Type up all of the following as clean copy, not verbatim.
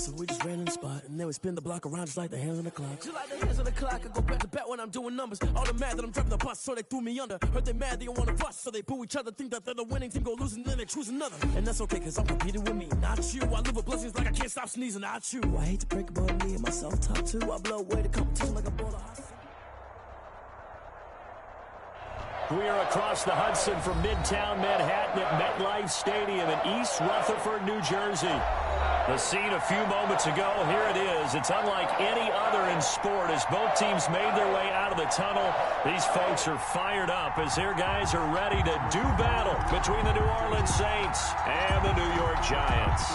so we just ran in the spot. And then we spin the block around just like the hands on the clock. Just like the hands on the clock, I go back to back when I'm doing numbers. All the mad that I'm driving the bus, so they threw me under. Heard they mad, they don't want to bust, so they boo each other. Think that they're the winning team, go losing, then they choose another. And that's okay, cause I'm competing with me, not you. I live with blessings like I can't stop sneezing, not you. I hate to break it, but me and myself top two. I blow away the competition like a ball of hot. We are across the Hudson from Midtown Manhattan at MetLife Stadium in East Rutherford, New Jersey. The scene a few moments ago, here it is. It's unlike any other in sport as both teams made their way out of the tunnel. These folks are fired up as their guys are ready to do battle between the New Orleans Saints and the New York Giants.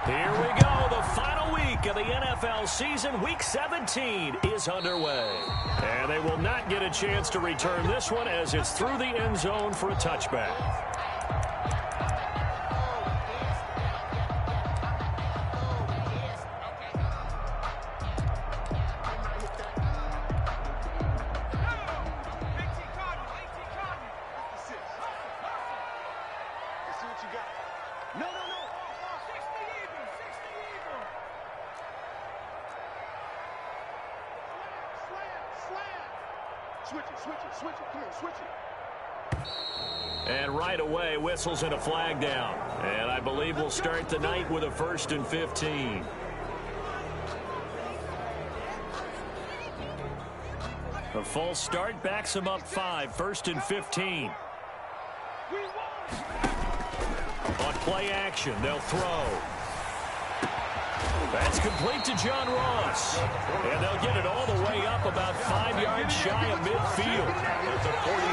Here we go. The final week of the NFL season, Week 17, is underway. And they will not get a chance to return this one as it's through the end zone for a touchback. And right away, whistles and a flag down. And I believe we'll start the night with a 1st and 15. A false start backs them up 5, 1st and 15. On play action, they'll throw. That's complete to John Ross. And they'll get it all the way up about 5 yards shy of midfield.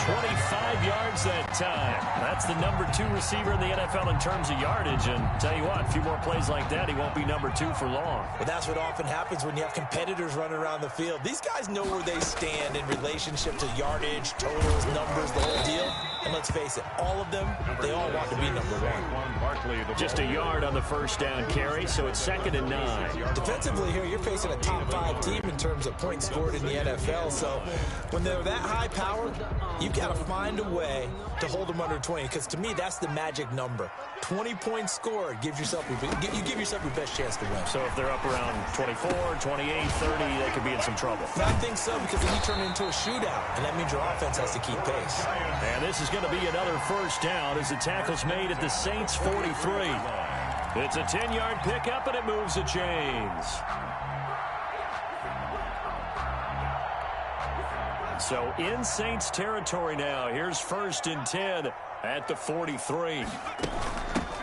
25 yards that time. That's the number 2 receiver in the NFL in terms of yardage. And tell you what, a few more plays like that, he won't be number 2 for long. Well, that's what often happens when you have competitors running around the field. These guys know where they stand in relationship to yardage, totals, numbers, the whole deal. And let's face it, all of them, they all want to be number 1. Just a yard on the first down carry, so it's 2nd and 9. Defensively here, you're facing a top 5 team in terms of points scored in the NFL. So when they're that high powered, you've got to find a way to hold them under 20. Because to me, that's the magic number. 20 points scored gives yourself you give yourself your best chance to win. So if they're up around 24, 28, 30, they could be in some trouble. I think so, because then you turn it into a shootout, and that means your offense has to keep pace. And this is going to be another first down as the tackle's made at the Saints' 43. It's a 10-yard pickup, and it moves the chains. So in Saints territory now. Here's 1st and 10 at the 43.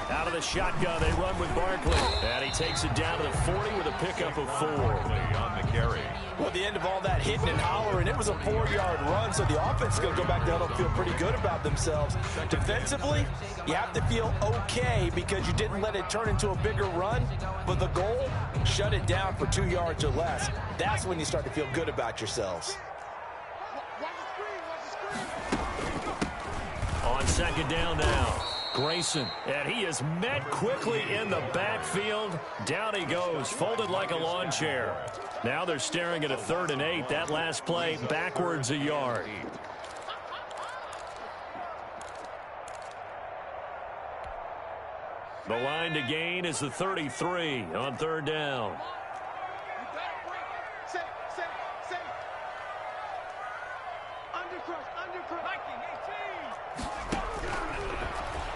Out of the shotgun, they run with Barkley. And he takes it down to the 40 with a pickup of 4. On the carry. Well, at the end of all that hitting and hollering, it was a 4-yard run, so the offense is going to go back down and feel pretty good about themselves. Defensively, you have to feel okay because you didn't let it turn into a bigger run, but the goal, shut it down for 2 yards or less. That's when you start to feel good about yourselves. On 2nd down now, Grayson, and he is met quickly in the backfield. Down he goes, folded like a lawn chair. Now they're staring at a 3rd and 8. That last play backwards a yard. The line to gain is the 33 on 3rd down.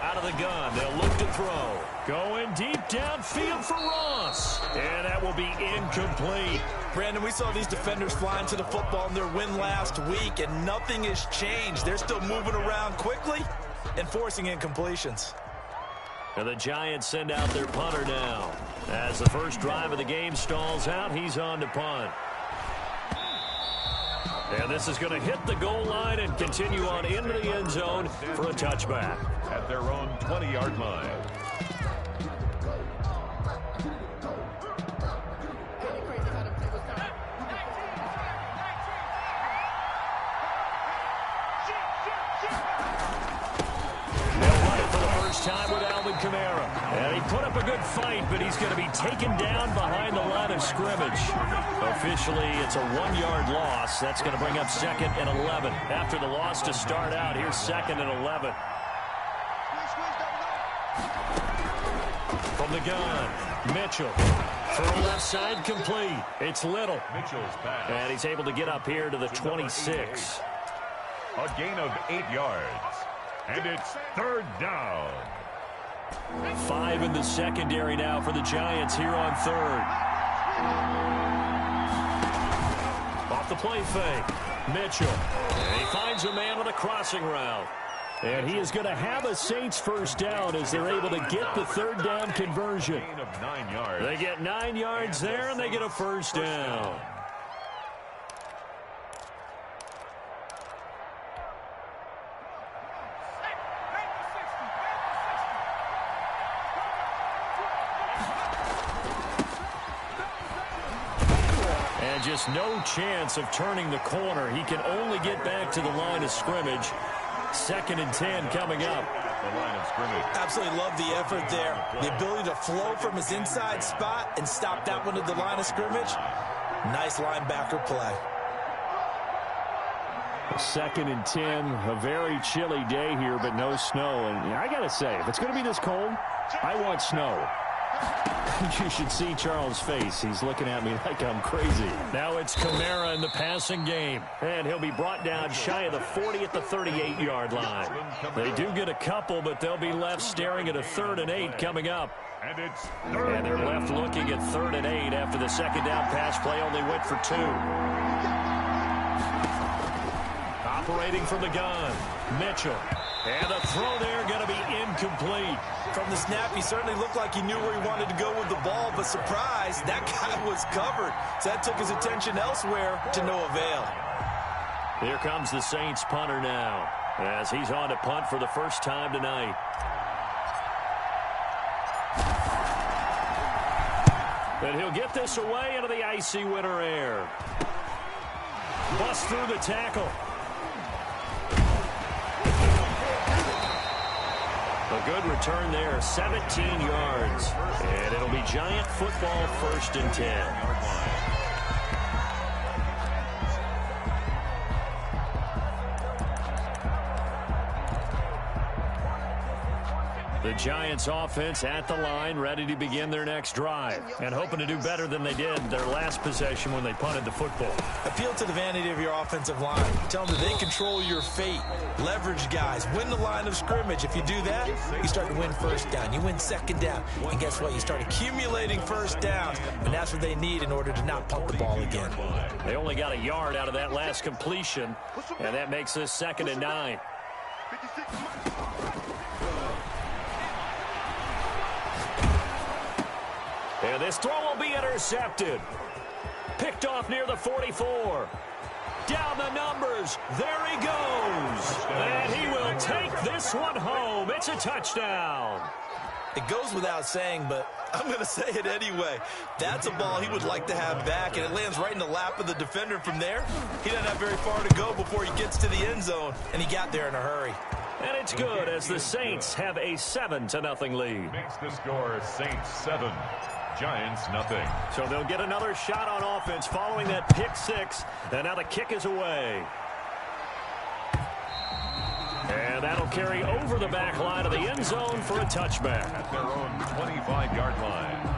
Out of the gun, they'll look to throw. Going deep downfield for Ross. And that will be incomplete. Brandon, we saw these defenders flying to the football in their win last week, and nothing has changed. They're still moving around quickly and forcing incompletions. And the Giants send out their punter now. As the first drive of the game stalls out, he's on to punt. And this is going to hit the goal line and continue on into the end zone for a touchback. At their own 20-yard line. Time with Alvin Kamara. And he put up a good fight, but he's going to be taken down behind the line of scrimmage. Officially, it's a 1-yard loss. That's going to bring up 2nd and 11. After the loss to start out, here's 2nd and 11. From the gun, Mitchell Throw left side complete. It's Little. Mitchell's pass. And he's able to get up here to the 26. A gain of 8 yards. And it's third down. 5 in the secondary now for the Giants here on third. Off the play fake. Mitchell. And he finds a man on a crossing route. And he is going to have a Saints first down as they're able to get the third down conversion. Gain of 9 yards. They get 9 yards there, and they get a first down. And just no chance of turning the corner. He can only get back to the line of scrimmage. 2nd and 10 coming up. The line of scrimmage. Absolutely love the effort there. The ability to flow from his inside spot and stop that one at the line of scrimmage. Nice linebacker play. 2nd and 10, a very chilly day here, but no snow. And I got to say, if it's going to be this cold, I want snow. You should see Charles' face. He's looking at me like I'm crazy. Now it's Kamara in the passing game. And he'll be brought down shy of the 40 at the 38-yard line. They do get a couple, but they'll be left staring at a 3rd and 8 coming up. And it's And they're left looking at 3rd and 8 after the second down pass play only went for 2. Operating from the gun, Mitchell. And the throw there going to be incomplete. From the snap, he certainly looked like he knew where he wanted to go with the ball, but surprise, that guy was covered. So that took his attention elsewhere to no avail. Here comes the Saints punter now, as he's on to punt for the first time tonight. And he'll get this away into the icy winter air. Bust through the tackle. A good return there, 17 yards. And it'll be Giant football 1st and 10. The Giants offense at the line, ready to begin their next drive. And hoping to do better than they did their last possession when they punted the football. Appeal to the vanity of your offensive line. Tell them that they control your fate. Leverage guys. Win the line of scrimmage. If you do that, you start to win first down. You win second down. And guess what? You start accumulating first downs. And that's what they need in order to not punt the ball again. They only got a yard out of that last completion. And that makes this 2nd and 9. And this throw will be intercepted. Picked off near the 44. Down the numbers. There he goes. And he will take this one home. It's a touchdown. It goes without saying, but I'm going to say it anyway. That's a ball he would like to have back, and it lands right in the lap of the defender from there. He doesn't have very far to go before he gets to the end zone, and he got there in a hurry. And it's good as the Saints have a 7-0 lead. Makes the score Saints 7. Giants nothing. So they'll get another shot on offense following that pick 6. And now the kick is away. And that'll carry over the back line of the end zone for a touchback. At their own 25-yard line.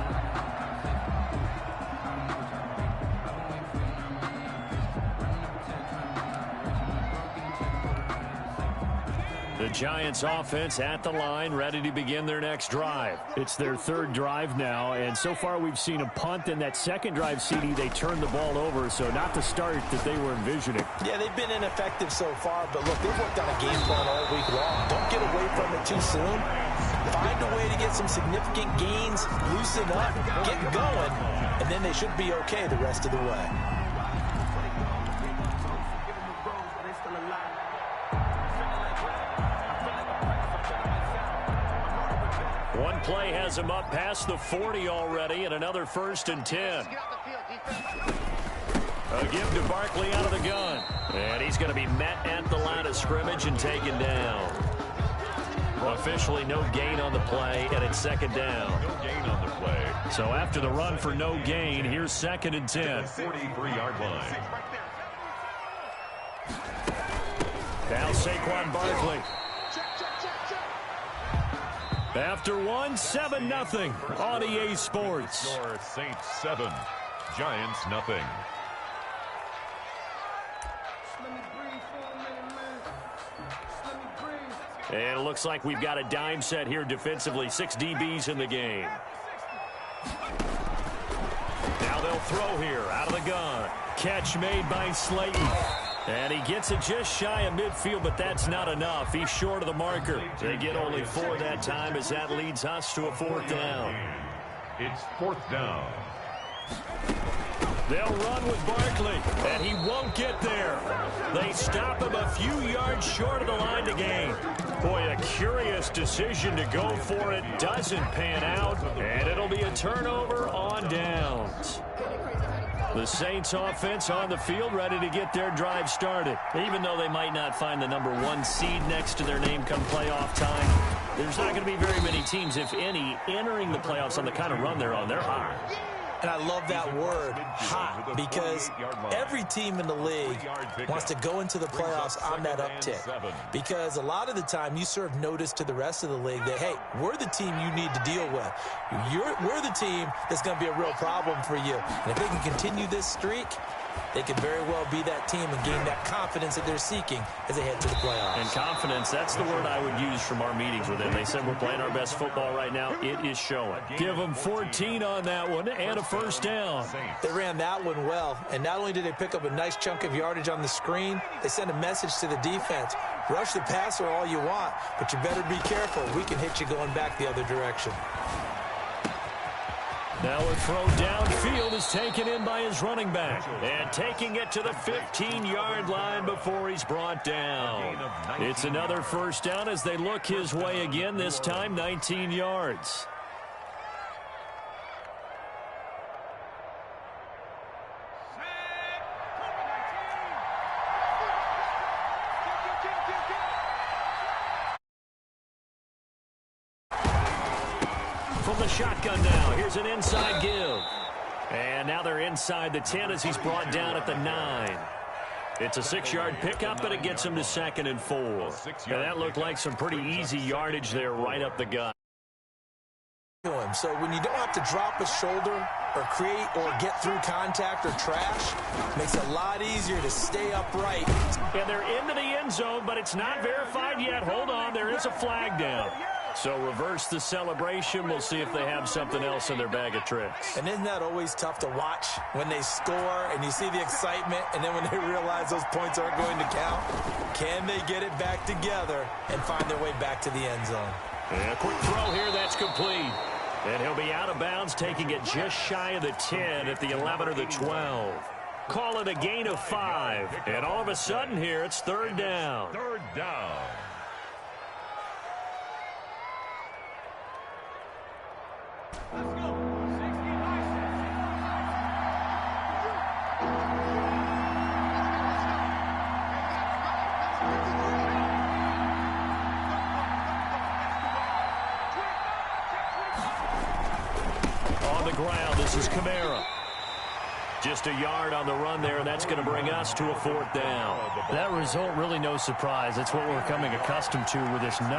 The Giants offense at the line, ready to begin their next drive. It's their 3rd drive now, and so far we've seen a punt. In that 2nd drive, CD, they turned the ball over, so not the start that they were envisioning. Yeah, they've been ineffective so far, but look, they've worked on a game plan all week long. Don't get away from it too soon. Find a way to get some significant gains, loosen up, get going, and then they should be okay the rest of the way. One play has him up past the 40 already, and another 1st and 10. A give to Barkley out of the gun. And he's going to be met at the line of scrimmage and taken down. Officially no gain on the play, and it's 2nd down. No gain on the play. So after the run for no gain, here's 2nd and 10. 43-yard line. Now Saquon Barkley. After one, 7-0 on EA Sports. Score Saints 7, Giants nothing. And it looks like we've got a dime set here defensively. 6 DBs in the game. Now they'll throw here out of the gun. Catch made by Slayton. And he gets it just shy of midfield, but that's not enough. He's short of the marker. They get only 4 that time as that leads us to a 4th down. It's 4th down. They'll run with Barkley, and he won't get there. They stop him a few yards short of the line to gain. Boy, a curious decision to go for it. Doesn't pan out, and it'll be a turnover on downs. The Saints offense on the field ready to get their drive started. Even though they might not find the number 1 seed next to their name come playoff time, there's not going to be very many teams, if any, entering the playoffs on the kind of run they're on. They're hot. And I love that word, hot, because every team in the league wants to go into the playoffs on that uptick. Because a lot of the time you serve notice to the rest of the league that, hey, we're the team you need to deal with. We're the team that's going to be a real problem for you. And if they can continue this streak, they could very well be that team and gain that confidence that they're seeking as they head to the playoffs. And confidence, that's the word I would use from our meetings with them. They said we're playing our best football right now. It is showing. Give them 14 on that one and a 1st down. They ran that one well, and not only did they pick up a nice chunk of yardage on the screen, they sent a message to the defense. Rush the passer all you want, but you better be careful. We can hit you going back the other direction. Now a throw downfield is taken in by his running back. And taking it to the 15-yard line before he's brought down. It's another 1st down as they look his way again, this time 19 yards. From the shotgun now, here's an inside give. And now they're inside the 10 as he's brought down at the 9. It's a 6-yard pickup, and it gets him to 2nd and 4. And that looked like some pretty easy yardage there right up the gut. So when you don't have to drop a shoulder or create or get through contact or trash, it makes it a lot easier to stay upright. And they're into the end zone, but it's not verified yet. Hold on, there is a flag down. So reverse the celebration. We'll see if they have something else in their bag of tricks. And isn't that always tough to watch when they score and you see the excitement, and then when they realize those points aren't going to count? Can they get it back together and find their way back to the end zone? And a quick throw here, that's complete. And he'll be out of bounds, taking it just shy of the 10 at the 11 or the 12. Call it a gain of 5. And all of a sudden here, it's 3rd down. 3rd down. On the ground, this is Kamara. Just a yard on the run there, and that's going to bring us to a 4th down. That result, really no surprise. That's what we're becoming accustomed to with this #1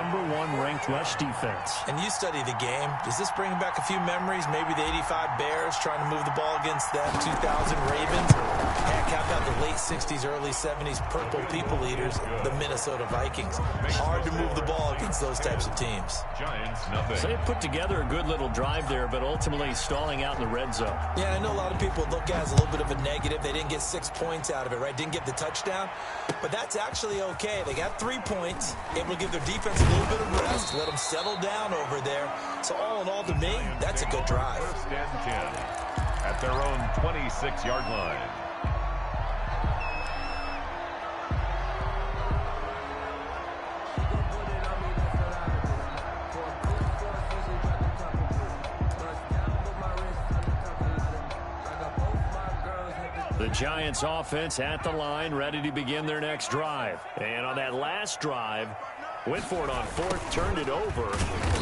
ranked rush defense. And you study the game. Does this bring back a few memories? Maybe the 85 Bears trying to move the ball against them, 2000 Ravens. Heck, how about the late 60s, early 70s purple people eaters, the Minnesota Vikings? Hard to move the ball against those types of teams. Giants nothing. So they put together a good little drive there, but ultimately stalling out in the red zone. Yeah, I know a lot of people look at it as a little bit of a negative. They didn't get 6 points out of it, right? Didn't get the touchdown. But that's actually okay. They got 3 points, able to give their defense a little bit of rest, let them settle down over there. So all in all, to me, that's a good drive. 1st and 10 at their own 26-yard line. The Giants offense at the line, ready to begin their next drive. And on that last drive, went for it on 4th, turned it over.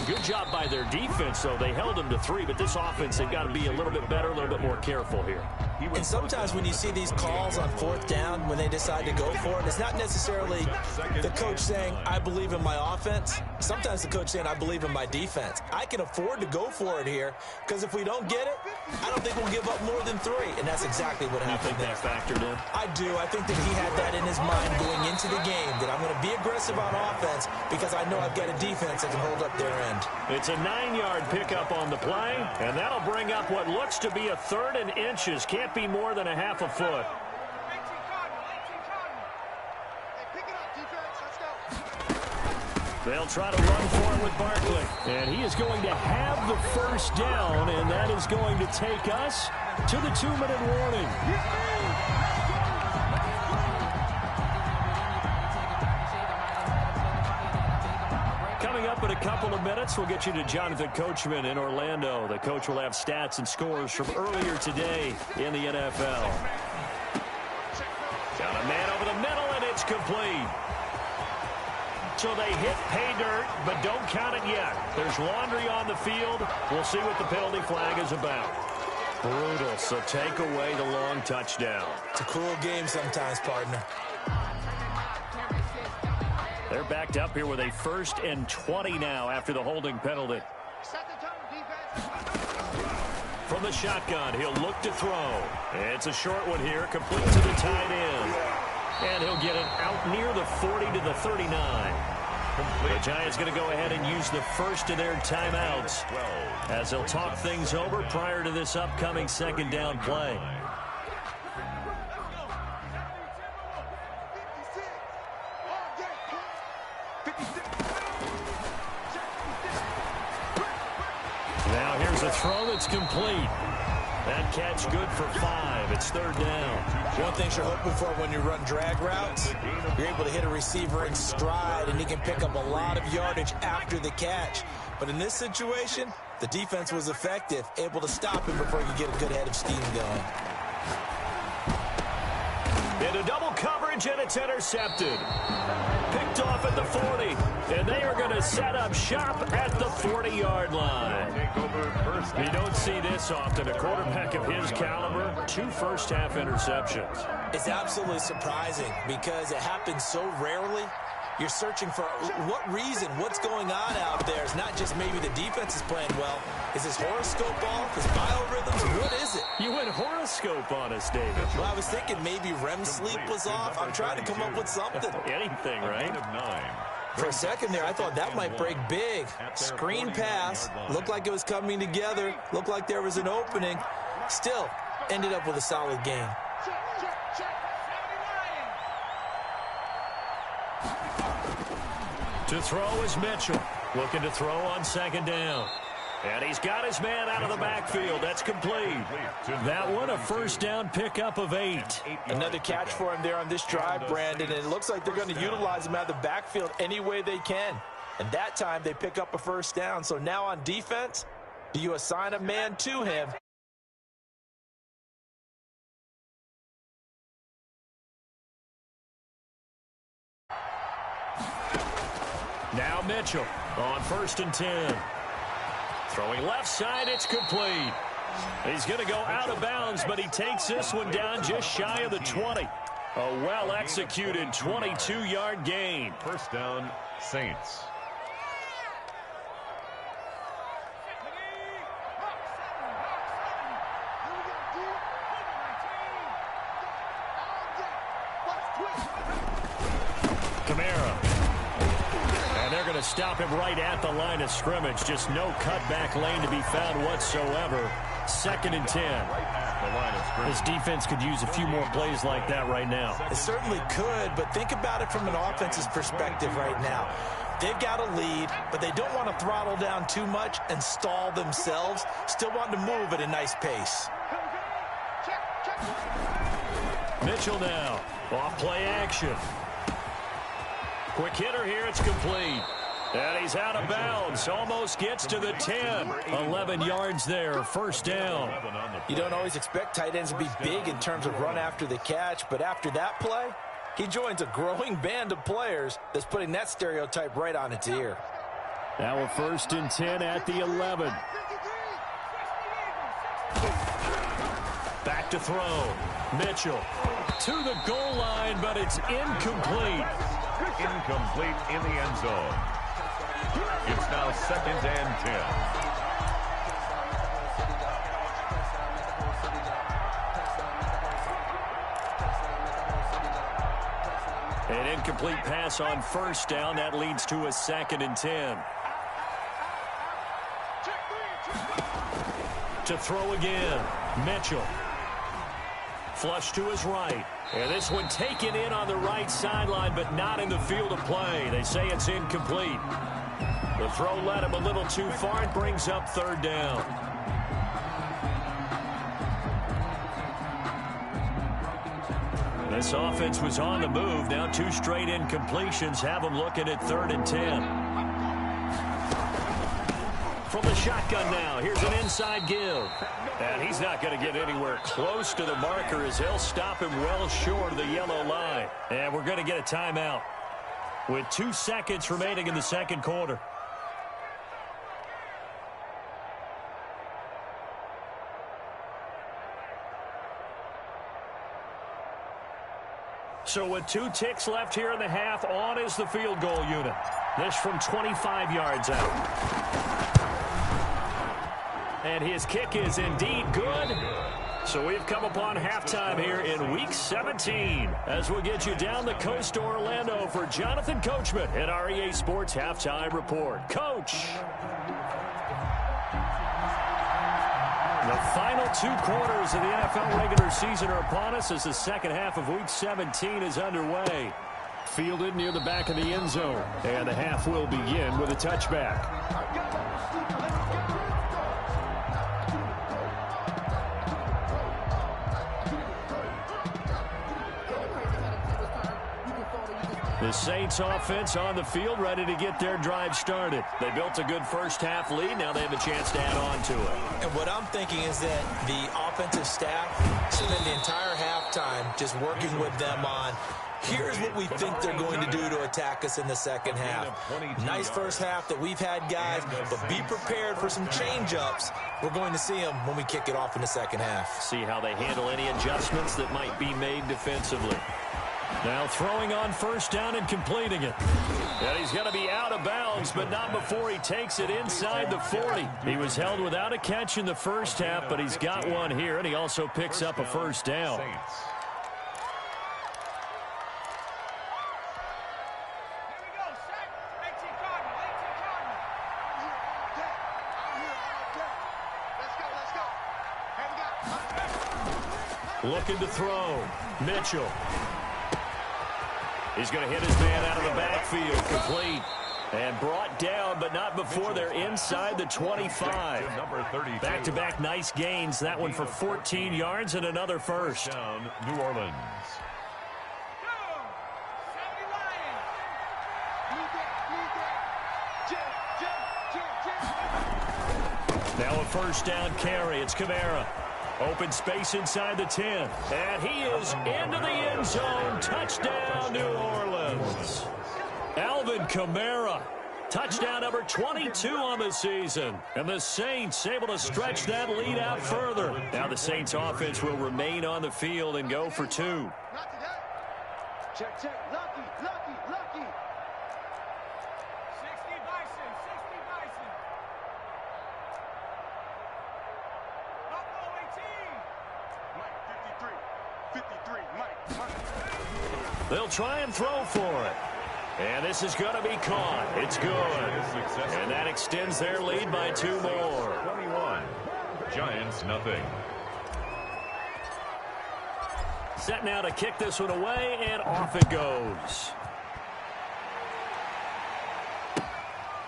Good job by their defense, though. They held them to 3, but this offense, they've got to be a little bit better, a little bit more careful here. And sometimes when you see these calls on fourth down, when they decide to go for it, it's not necessarily the coach saying, I believe in my offense. Sometimes the coach saying, I believe in my defense. I can afford to go for it here because if we don't get it, I don't think we'll give up more than 3. And that's exactly what happened there. You think that factored in? I do. I think that he had that in his mind going into the game, that I'm going to be aggressive on offense because I know I've got a defense that can hold up their end. It's a 9-yard pickup on the play, and that'll bring up what looks to be a 3rd and inches. Can't be more than a half a foot. They'll try to run for it with Barkley. And he is going to have the first down, and that is going to take us to the 2-minute warning. Coming up in a couple of minutes, we'll get you to Jonathan Coachman in Orlando. The coach will have stats and scores from earlier today in the NFL. Got a man over the middle, and it's complete. So they hit pay dirt, but don't count it yet. There's laundry on the field. We'll see what the penalty flag is about. Brutal, so take away the long touchdown. It's a cruel game sometimes, partner. They're backed up here with a 1st and 20 now after the holding penalty. From the shotgun, he'll look to throw. It's a short one here, complete to the tight end. And he'll get it out near the 40 to the 39. The Giants going to go ahead and use the first of their timeouts as they'll talk things over prior to this upcoming 2nd down play. Now here's a throw that's complete. That catch good for 5. It's 3rd down. One thing you're hoping for when you run drag routes, you're able to hit a receiver in stride, and he can pick up a lot of yardage after the catch. But in this situation, the defense was effective, able to stop him before you get a good head of steam going. Into double coverage, and it's intercepted. Picked off at the 40, and they are going to set up shop at the 40-yard line. You don't see this often. A quarterback of his caliber, 2 first-half interceptions. It's absolutely surprising because it happens so rarely. You're searching for what reason, what's going on out there. It's not just maybe the defense is playing well. Is his horoscope off? His biorhythms? What is it? You went horoscope on us, David. Well, I was thinking maybe REM sleep was off. I'm trying to come up with something. Anything, right? For a second there, I thought that might break big. Screen pass. Looked like it was coming together. Looked like there was an opening. Still, ended up with a solid game. To throw is Mitchell. Looking to throw on 2nd down. And he's got his man out of the backfield. That's complete. That one, a 1st down pickup of 8. Another catch for him there on this drive, Brandon. And it looks like they're going to utilize him out of the backfield any way they can. And that time they pick up a 1st down. So now on defense, do you assign a man to him? Now Mitchell on 1st and 10. Throwing left side, it's complete. He's going to go out of bounds, but he takes this one down just shy of the 20. A well-executed 22-yard gain. 1st down, Saints. Stop him right at the line of scrimmage. Just no cutback lane to be found whatsoever. 2nd and 10. This defense could use a few more plays like that right now. It certainly could, but think about it from an offense's perspective right now. They've got a lead, but they don't want to throttle down too much and stall themselves. Still want to move at a nice pace. Mitchell now. Off play action. Quick hitter here. It's complete. And he's out of bounds. Almost gets to the 10. 11 yards there. 1st down. You don't always expect tight ends to be big in terms of run after the catch, but after that play, he joins a growing band of players that's putting that stereotype right on its ear. Now a 1st and 10 at the 11. Back to throw. Mitchell to the goal line, but it's incomplete. Incomplete in the end zone. It's now 2nd and 10. An incomplete pass on 1st down. That leads to a 2nd and 10. To throw again. Mitchell. Flush to his right. And this one taken in on the right sideline, but not in the field of play. They say it's incomplete. The throw led him a little too far and brings up 3rd down. This offense was on the move. Now 2 straight incompletions have them looking at 3rd and 10. From the shotgun now, here's an inside give. And he's not going to get anywhere close to the marker as he'll stop him well short of the yellow line. And we're going to get a timeout with 2 seconds remaining in the 2nd quarter. So with 2 ticks left here in the half, on is the field goal unit. This from 25 yards out. And his kick is indeed good. So we've come upon halftime here in Week 17 as we'll get you down the coast to Orlando for Jonathan Coachman at our EA Sports Halftime Report. Coach. The final 2 quarters of the NFL regular season are upon us as the 2nd half of Week 17 is underway. Fielded near the back of the end zone. And the half will begin with a touchback. The Saints offense on the field, ready to get their drive started. They built a good 1st half lead. Now they have a chance to add on to it. And what I'm thinking is that the offensive staff spend the entire halftime just working with them on, here's what we think they're going to do to attack us in the 2nd half. Nice 1st half that we've had, guys, but be prepared for some change-ups. We're going to see them when we kick it off in the 2nd half. See how they handle any adjustments that might be made defensively. Now throwing on 1st down and completing it. And he's going to be out of bounds, but not before he takes it inside the 40. He was held without a catch in the 1st half, but he's got one here, and he also picks up a 1st down. Looking to throw. Mitchell. He's going to hit his man out of the backfield. Complete. And brought down, but not before they're inside the 25. Back-to-back nice gains. That one for 14 yards and another 1st. Down, New Orleans. Now a 1st down carry. It's Kamara. Open space inside the 10. And he is into the end zone. Touchdown, New Orleans. Alvin Kamara. Touchdown number 22 on the season. And the Saints able to stretch that lead out further. Now the Saints offense will remain on the field and go for 2. Check, check. Lucky, lucky, lucky. 60 Bison, 60 Bison. Buffalo 18. Mike, 53, Mike. They'll try and throw for it. And this is going to be caught. It's good. And that extends their lead by 2 more. 21. Giants, nothing. Set now to kick this one away, and off it goes.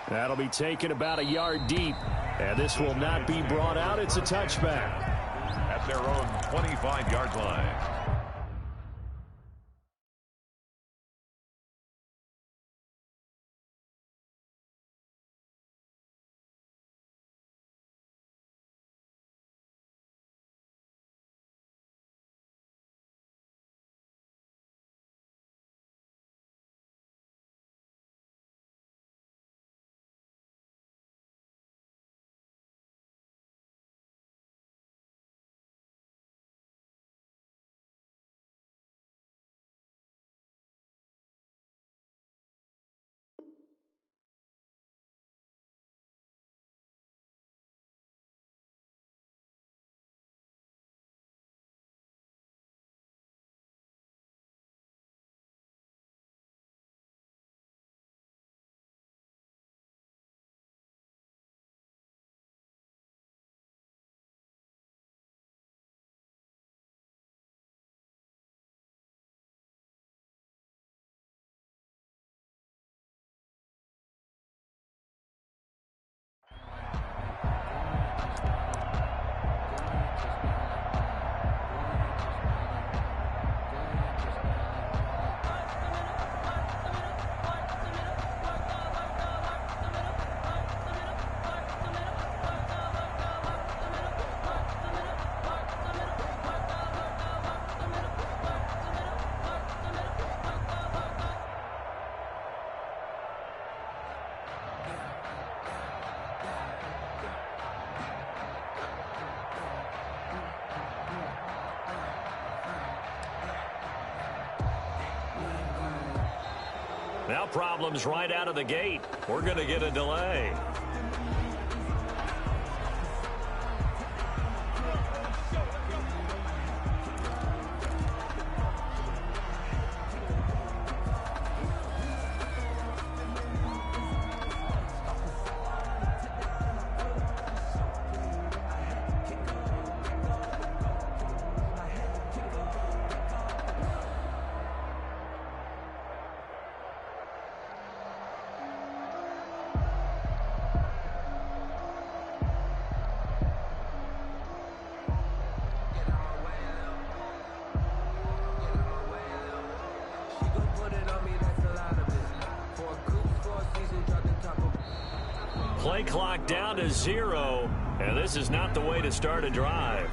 That'll be taken about a yard deep. And this will not be brought out. It's a touchback. At their own 25-yard line. Now problems right out of the gate. We're going to get a delay. Play clock down to 0, and this is not the way to start a drive.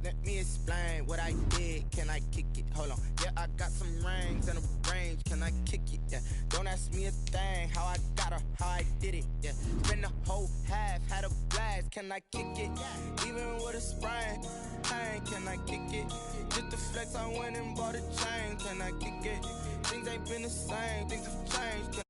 Let me explain what I did. Can I kick it? Hold on. Yeah, I got some rings and a range. Can I kick it? Yeah. Don't ask me a thing. How I got her, how I did it. Yeah. Spend the whole half, had a blast. Can I kick it? Even with a sprain, pain. Can I kick it? Just to flex, I went and bought a chain. Can I kick it? Things ain't been the same. Things have changed.